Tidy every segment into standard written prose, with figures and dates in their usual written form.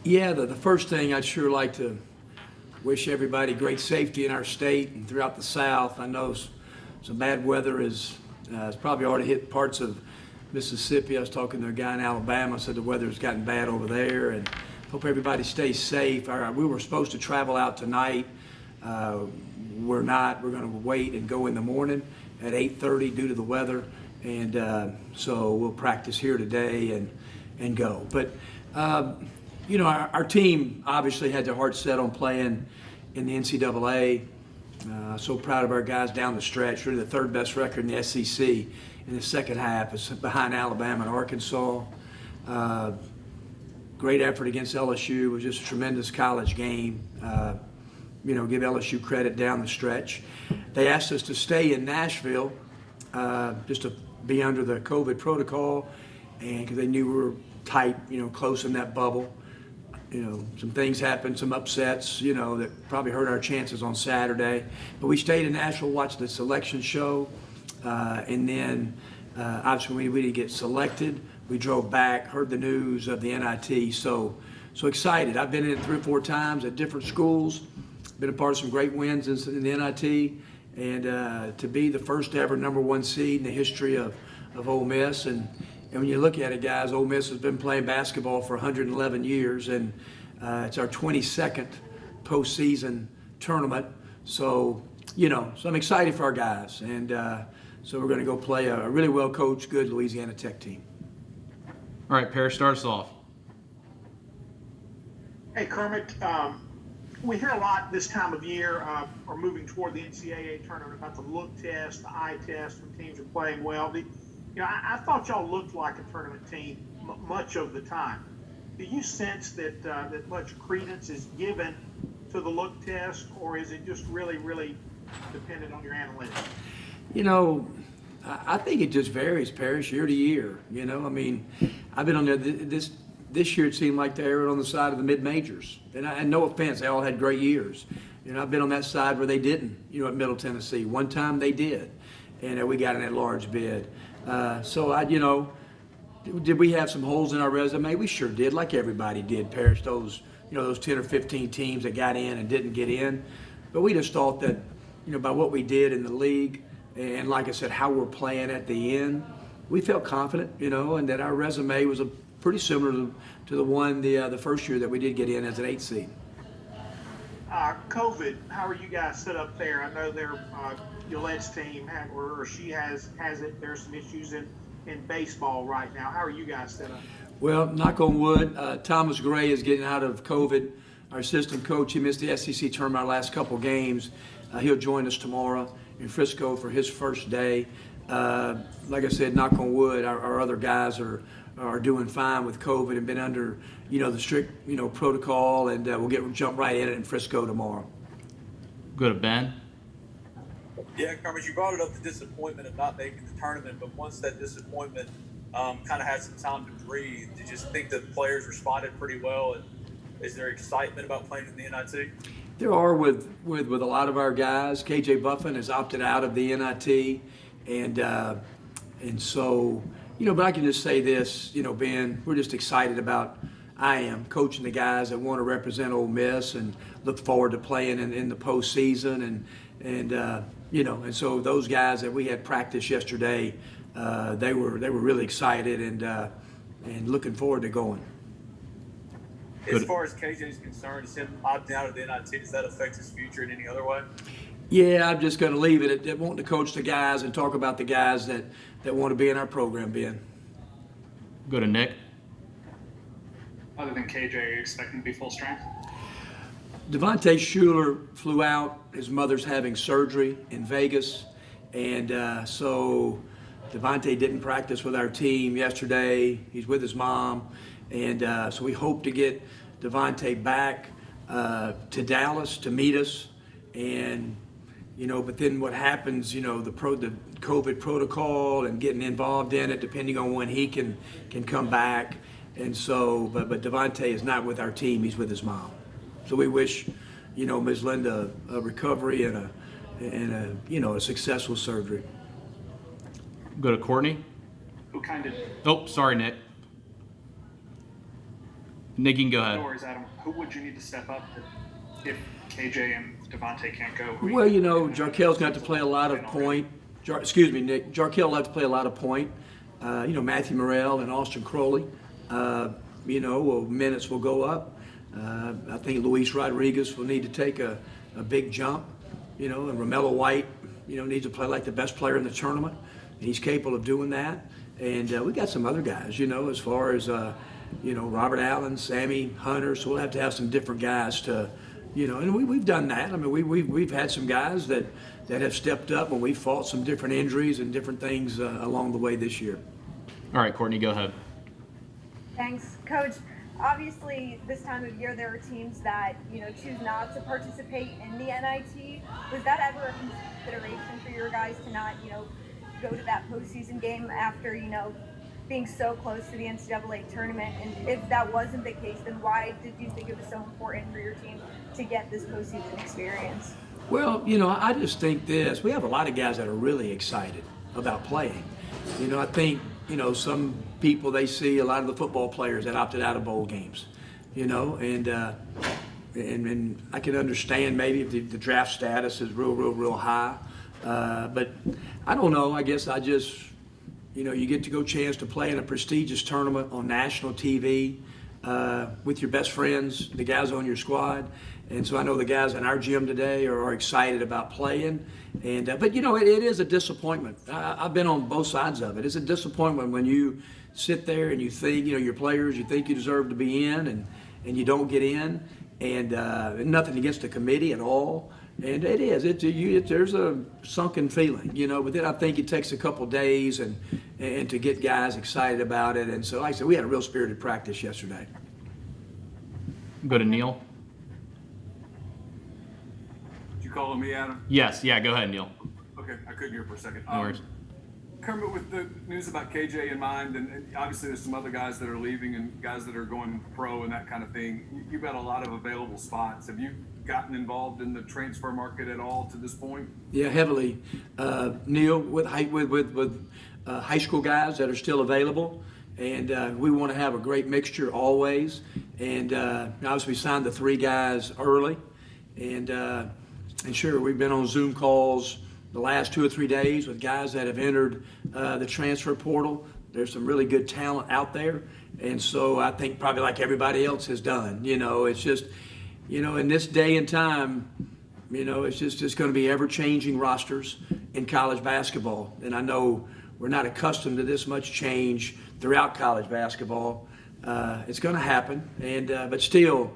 Yeah, the first thing I'd sure like to wish everybody great safety in our state and throughout the South. I know some bad weather has probably already hit parts of Mississippi. I was talking to a guy in Alabama, said the weather's gotten bad over there, and hope everybody stays safe. We were supposed to travel out tonight. We're not. We're going to wait and go in the morning at 8:30 due to the weather, and so we'll practice here today and go. But our team obviously had their hearts set on playing in the NCAA. So proud of our guys down the stretch. Really the third best record in the SEC in the second half. It's behind Alabama and Arkansas. Great effort against LSU. It was just a tremendous college game. Give LSU credit down the stretch. They asked us to stay in Nashville just to be under the COVID protocol, and because they knew we were tight, close in that bubble. Some things happened, some upsets, that probably hurt our chances on Saturday. But we stayed in Nashville, watched the selection show, and then obviously we didn't get selected. We drove back, heard the news of the NIT, so excited. I've been in it 3 or 4 times at different schools, been a part of some great wins in the NIT, and to be the first ever #1 seed in the history of Ole Miss. And when you look at it, guys, Ole Miss has been playing basketball for 111 years, and it's our 22nd postseason tournament. So I'm excited for our guys. And so we're going to go play a really well-coached, good Louisiana Tech team. All right, Parrish, start us off. Hey, Kermit, we hear a lot this time of year, or moving toward the NCAA tournament, about the look test, the eye test, when teams are playing well. I thought y'all looked like a tournament team much of the time. Do you sense that much credence is given to the look test, or is it just really, really dependent on your analytics? I think it just varies, Parrish, year to year. I've been on there this year. It seemed like they were on the side of the mid-majors, and no offense, they all had great years. I've been on that side where they didn't. At Middle Tennessee, one time they did, and we got in that large bid. Did we have some holes in our resume? We sure did, like everybody did, Parrish. Those 10 or 15 teams that got in and didn't get in. But we just thought that, by what we did in the league, and like I said, how we're playing at the end, we felt confident, and that our resume was pretty similar to the one the first year that we did get in as an 8 seed. COVID, how are you guys set up there? I know Yolette's team, she has it. There's some issues in baseball right now. How are you guys set up? Well, knock on wood, Thomas Gray is getting out of COVID. Our assistant coach, he missed the SEC tournament our last couple games. He'll join us tomorrow in Frisco for his first day. Like I said, knock on wood, our other guys are doing fine with COVID and been under, the strict, protocol, and we'll jump right in it in Frisco tomorrow. Go to Ben. Yeah, Kermit, you brought it up, the disappointment of not making the tournament, but once that disappointment kind of had some time to breathe, did you just think the players responded pretty well? And is there excitement about playing in the NIT? There are with a lot of our guys. KJ Buffin has opted out of the NIT, and so, but I can just say this, Ben, we're just excited about, I am coaching the guys that want to represent Ole Miss and look forward to playing in the postseason, and so those guys that we had practice yesterday, they were really excited and looking forward to going. As far as KJ is concerned, is him opting out of the NIT, does that affect his future in any other way? Yeah, I'm just going to leave it at wanting to coach the guys and talk about the guys that want to be in our program, Ben. Go to Nick. Other than KJ, are you expecting to be full strength? Devontae Shuler flew out. His mother's having surgery in Vegas, and so Devontae didn't practice with our team yesterday. He's with his mom, and so we hope to get Devontae back to Dallas to meet us, and but then what happens, the COVID protocol and getting involved in it, depending on when he can come back, and so but Devontae is not with our team. He's with his mom. So we wish, Ms. Linda a recovery and a successful surgery. Go to Courtney. Who kind of Oh, sorry, Nick. Nick, you can go No ahead. worries, Adam. Who would you need to step up if KJ and Devontae can't go? Who Well, you know, Jarkel's got to play a lot of point. Excuse me, Nick. Jarkel will have to play a lot of point. You know, Matthew Morrell and Austin Crowley. You know, minutes will go up. I think Luis Rodriguez will need to take a big jump. You know, and Romelo White, you know, needs to play like the best player in the tournament. He's capable of doing that. And we got some other guys, you know, as far as, you know, Robert Allen, Sammy Hunter. So we'll have to have some different guys to, you know, and we've done that. I mean, we've had some guys that have stepped up when we fought some different injuries and different things along the way this year. All right, Courtney, go ahead. Thanks, Coach. Obviously, this time of year, there are teams that, you know, choose not to participate in the NIT. Was that ever a consideration for your guys to not, you know, go to that postseason game after, you know, being so close to the NCAA tournament? And if that wasn't the case, then why did you think it was so important for your team to get this postseason experience? Well, you know, I just think this. We have a lot of guys that are really excited about playing. You know, I think, you know, some people, they see a lot of the football players that opted out of bowl games, you know, and I can understand maybe if the draft status is real high. But I don't know. I guess I just, you know, you get to go chance to play in a prestigious tournament on national TV with your best friends, the guys on your squad. And so I know the guys in our gym today are excited about playing. And but, you know, it is a disappointment. I've been on both sides of it. It's a disappointment when you sit there and you think, you know, your players, you think you deserve to be in and you don't get in. And nothing against the committee at all. And it is. There's a sunken feeling, you know. But then I think it takes a couple days and to get guys excited about it. And so, like I said, we had a real spirited practice yesterday. Go to Neil. Did you call on me, Adam? Yes, yeah, go ahead, Neil. Okay, I couldn't hear for a second. No worries. Kermit, with the news about KJ in mind, and obviously there's some other guys that are leaving and guys that are going pro and that kind of thing, you've got a lot of available spots. Have you gotten involved in the transfer market at all to this point? Yeah, heavily. Neil, with high school guys that are still available, and we want to have a great mixture always. And obviously we signed the 3 guys early, and sure, we've been on Zoom calls the last 2 or 3 days with guys that have entered the transfer portal. There's some really good talent out there, and so I think probably like everybody else has done, you know, it's just, you know, in this day and time, you know, it's going to be ever-changing rosters in college basketball. And I know we're not accustomed to this much change throughout college basketball. It's going to happen, and but still,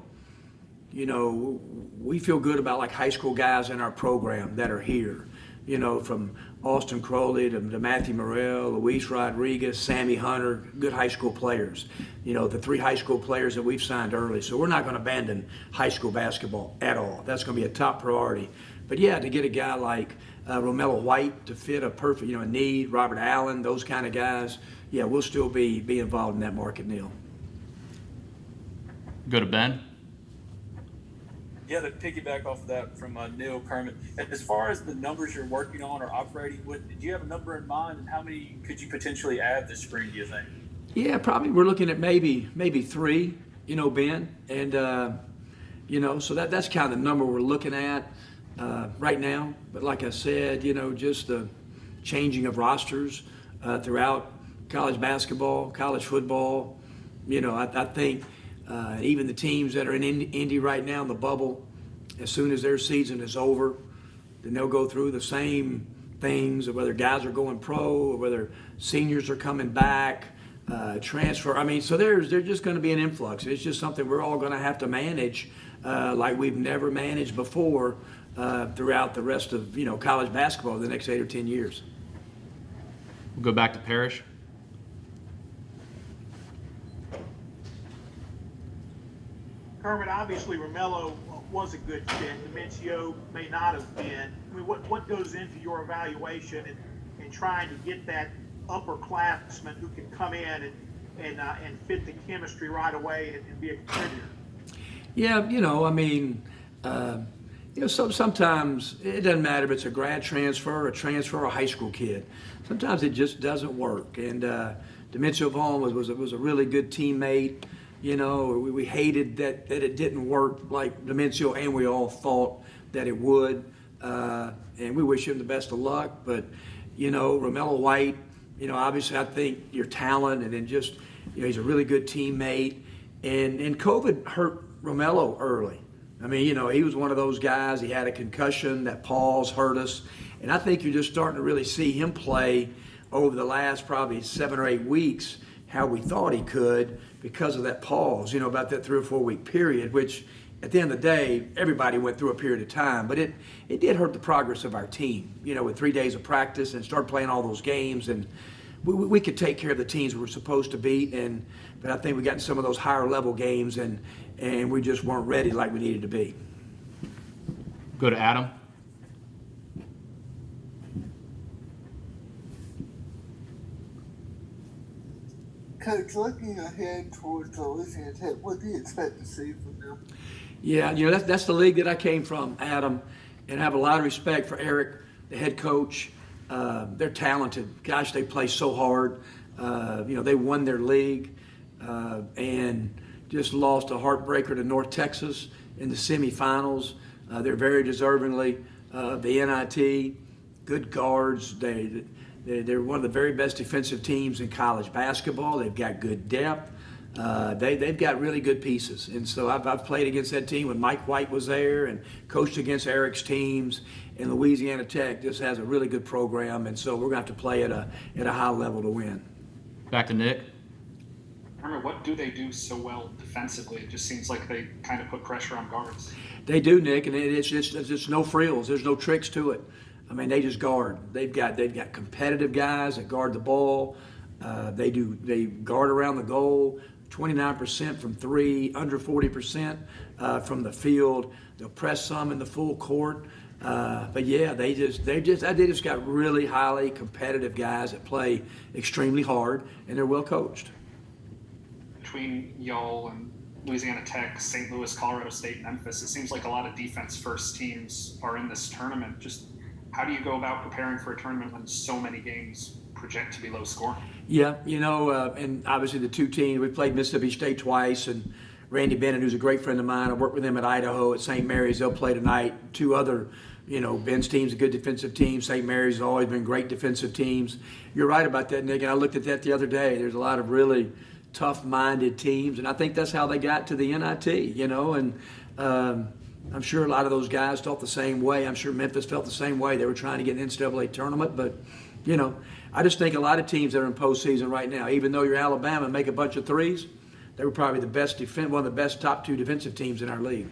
you know, we feel good about like high school guys in our program that are here. You know, from Austin Crowley to Matthew Morrell, Luis Rodriguez, Sammy Hunter, good high school players. You know, the 3 high school players that we've signed early. So we're not going to abandon high school basketball at all. That's going to be a top priority. But yeah, to get a guy like Romelo White to fit a perfect, you know, a need, Robert Allen, those kind of guys, yeah, we'll still be involved in that market, Neil. Go to Ben. Yeah, to piggyback off of that from Neil, Kermit, as far as the numbers you're working on or operating with, did you have a number in mind, and how many could you potentially add this spring, do you think? Yeah, probably we're looking at maybe 3, you know, Ben, and you know, so that's kind of the number we're looking at right now. But like I said, you know, just the changing of rosters throughout college basketball, college football. You know, I think even the teams that are in Indy right now in the bubble, as soon as their season is over, then they'll go through the same things, whether guys are going pro or whether seniors are coming back, transfer. I mean, so there's just going to be an influx. It's just something we're all going to have to manage like we've never managed before throughout the rest of, you know, college basketball the next 8 or 10 years. We'll go back to Parrish. Kermit, obviously Romelo was a good fit. Demencio may not have been. I mean, what goes into your evaluation and trying to get that upperclassman who can come in and fit the chemistry right away and be a contributor? Yeah, you know, I mean, you know, sometimes it doesn't matter if it's a grad transfer, a transfer, or a high school kid. Sometimes it just doesn't work. And Demencio Vaughn was a really good teammate. We hated that it didn't work like Demencio and we all thought that it would. And we wish him the best of luck. But, Romelo White, obviously I think your talent and then just, he's a really good teammate. And COVID hurt Romelo early. I mean, he was one of those guys. He had a concussion. That pause hurt us. And I think you're just starting to really see him play over the last probably 7 or 8 weeks how we thought he could because of that pause, about that 3 or 4 week period, which at the end of the day, everybody went through a period of time. But it did hurt the progress of our team, with 3 days of practice and start playing all those games. And we could take care of the teams we were supposed to beat. But I think we got in some of those higher level games and we just weren't ready like we needed to be. Go to Adam. Coach, looking ahead towards Louisiana Tech, what do you expect to see from them? Yeah, that's the league that I came from, Adam, and I have a lot of respect for Eric, the head coach. They're talented. Gosh, they play so hard. They won their league and just lost a heartbreaker to North Texas in the semifinals. They're very deservingly of the NIT. Good guards. They're one of the very best defensive teams in college basketball. They've got good depth. They've got really good pieces. And so I've played against that team when Mike White was there and coached against Eric's teams. And Louisiana Tech just has a really good program. And so we're going to have to play at a high level to win. Back to Nick. Remember, what do they do so well defensively? It just seems like they kind of put pressure on guards. They do, Nick, and it's just no frills. There's no tricks to it. I mean, they just guard. They've got competitive guys that guard the ball. They guard around the goal. 29% from three, under 40% from the field. They'll press some in the full court. But yeah, they just got really highly competitive guys that play extremely hard, and they're well coached. Between y'all and Louisiana Tech, St. Louis, Colorado State, Memphis, it seems like a lot of defense-first teams are in this tournament. Just how do you go about preparing for a tournament when so many games project to be low scoring? Yeah, and obviously the two teams, we played Mississippi State twice, and Randy Bennett, who's a great friend of mine, I worked with him at Idaho, at St. Mary's. They'll play tonight. Two other, Ben's team's a good defensive team. St. Mary's has always been great defensive teams. You're right about that, Nick, and I looked at that the other day. There's a lot of really tough-minded teams, and I think that's how they got to the NIT, and I'm sure a lot of those guys felt the same way. I'm sure Memphis felt the same way. They were trying to get an NCAA tournament, but, I just think a lot of teams that are in postseason right now, even though you're Alabama and make a bunch of threes, they were probably one of the best top two defensive teams in our league.